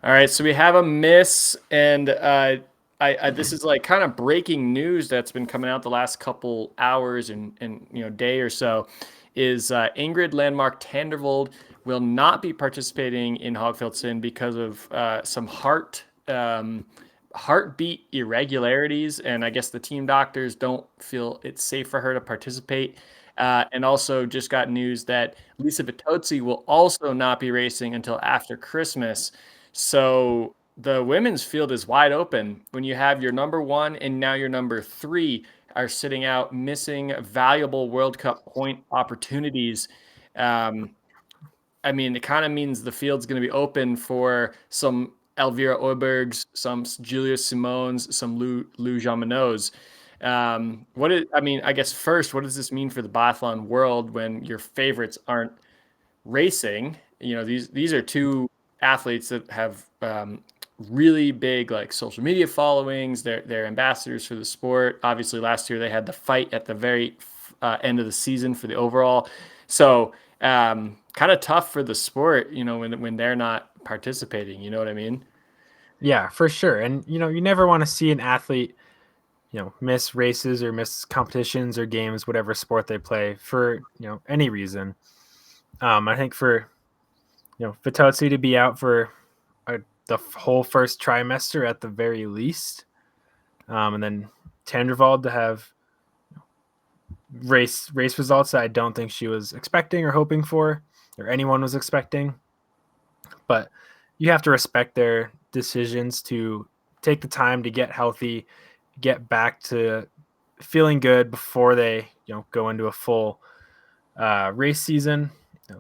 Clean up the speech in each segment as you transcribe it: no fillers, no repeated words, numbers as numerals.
All right, so we have a miss, and this is like kind of breaking news that's been coming out the last couple hours and day or so. Is Ingrid Landmark Tandrevold will not be participating in Hochfilzen because of some heartbeat irregularities, and I guess the team doctors don't feel it's safe for her to participate. And also just got news that Lisa Vitozzi will also not be racing until after Christmas. So the women's field is wide open when you have your number one and now your number three are sitting out, missing valuable World Cup point opportunities. Um, I mean, it kind of means the field's going to be open for some Elvira Obergs, some Julia Simones, some Lou Jaminots. I mean, I guess first, what does this mean for the biathlon world when your favorites aren't racing? These are two athletes that have really big like social media followings. They're ambassadors for the sport. Obviously, last year they had the fight at the very end of the season for the overall. So kind of tough for the sport, when they're not participating. You know what I mean? Yeah, for sure. And you never want to see an athlete, miss races or miss competitions or games, whatever sport they play for, any reason. I think for, Vitozzi to be out for the whole first trimester at the very least, and then Tandrevold to have race results that I don't think she was expecting or hoping for, or anyone was expecting. But you have to respect their decisions to take the time to get healthy, get back to feeling good before they go into a full race season.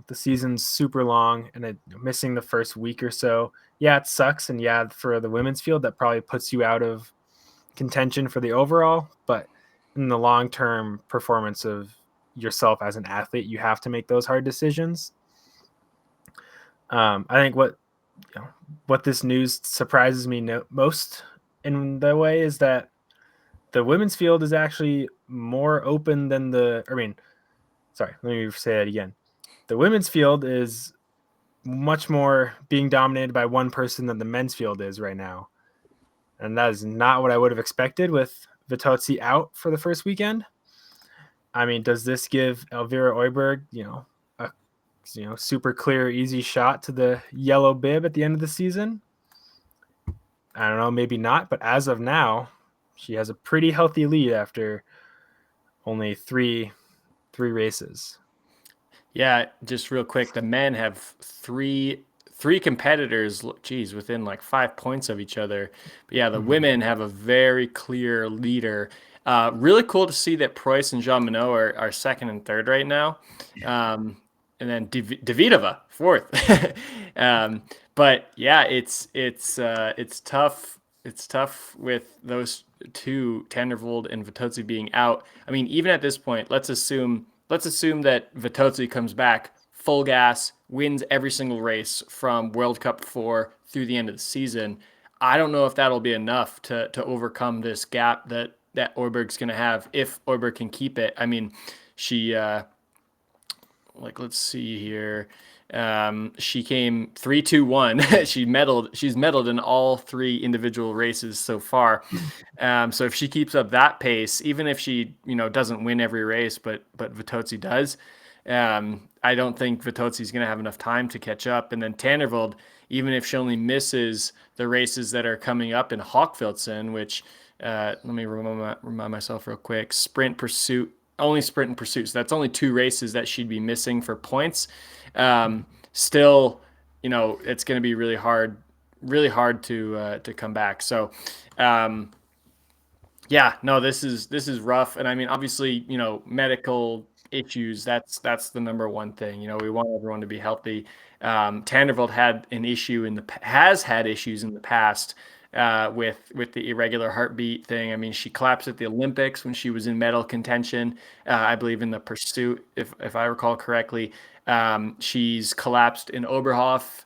The season's super long, and missing the first week or so, yeah, it sucks. And yeah, for the women's field, that probably puts you out of contention for the overall. But in the long term performance of yourself as an athlete, you have to make those hard decisions. I think what this news surprises me most in the way is that the women's field is actually more open than sorry, let me say that again. The women's field is much more being dominated by one person than the men's field is right now. And that is not what I would have expected with Vitozzi out for the first weekend. I mean, does this give Elvira Oiberg, a super clear, easy shot to the yellow bib at the end of the season? I don't know, maybe not, but as of now, she has a pretty healthy lead after only three races. Yeah, just real quick, the men have three competitors, geez, within like 5 points of each other. But yeah, the Mm-hmm. women have a very clear leader. Really cool to see that Preuss and Jean Monod are second and third right now. And then Davidova fourth. um, but yeah, it's tough. It's tough with those two, Tandrevold and Vitozzi, being out. I mean, even at this point, let's assume that Vitozzi comes back full gas, wins every single race from World Cup 4 through the end of the season. I don't know if that'll be enough to overcome this gap that Oiberg's going to have if Oiberg can keep it. I mean, she let's see here. She came 3-2-1. She's medaled in all three individual races so far. So if she keeps up that pace, even if she doesn't win every race, but Vitozzi does, I don't think Vitozzi's going to have enough time to catch up. And then Tandrevold, even if she only misses the races that are coming up in Hochfilzen, which let me remind myself real quick, sprint pursuit, only sprint and pursuit. So that's only two races that she'd be missing for points. Still, it's going to be really hard to come back. So, um, yeah, no, this is rough, and I mean, obviously, medical issues. That's the number one thing. We want everyone to be healthy. Tandrevold has had issues in the past with the irregular heartbeat thing. I mean, she collapsed at the Olympics when she was in medal contention. I believe in the pursuit, if I recall correctly. She's collapsed in Oberhof.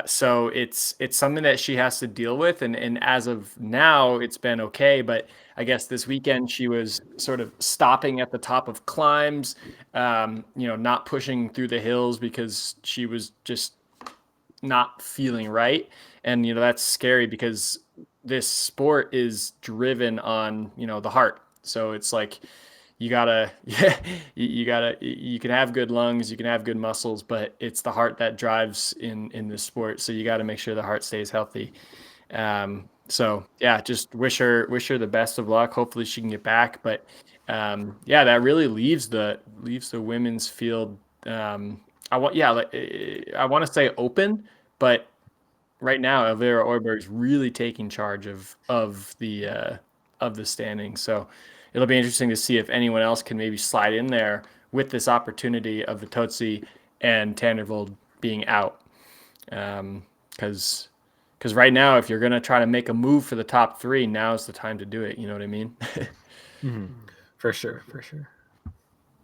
So it's something that she has to deal with, and as of now, it's been okay. But I guess this weekend she was sort of stopping at the top of climbs, not pushing through the hills because she was just not feeling right. And, that's scary because this sport is driven on, the heart. So it's like, you gotta, yeah, you can have good lungs, you can have good muscles, but it's the heart that drives in this sport. So you got to make sure the heart stays healthy. So yeah, just wish her the best of luck. Hopefully she can get back. But yeah, that really leaves the women's field. I want to say open, but right now Elvira Oiberg's really taking charge of the standing. So it'll be interesting to see if anyone else can maybe slide in there with this opportunity of Vitozzi and Tandrevold being out. Because right now, if you're gonna try to make a move for the top three, now's the time to do it. You know what I mean? For sure, for sure.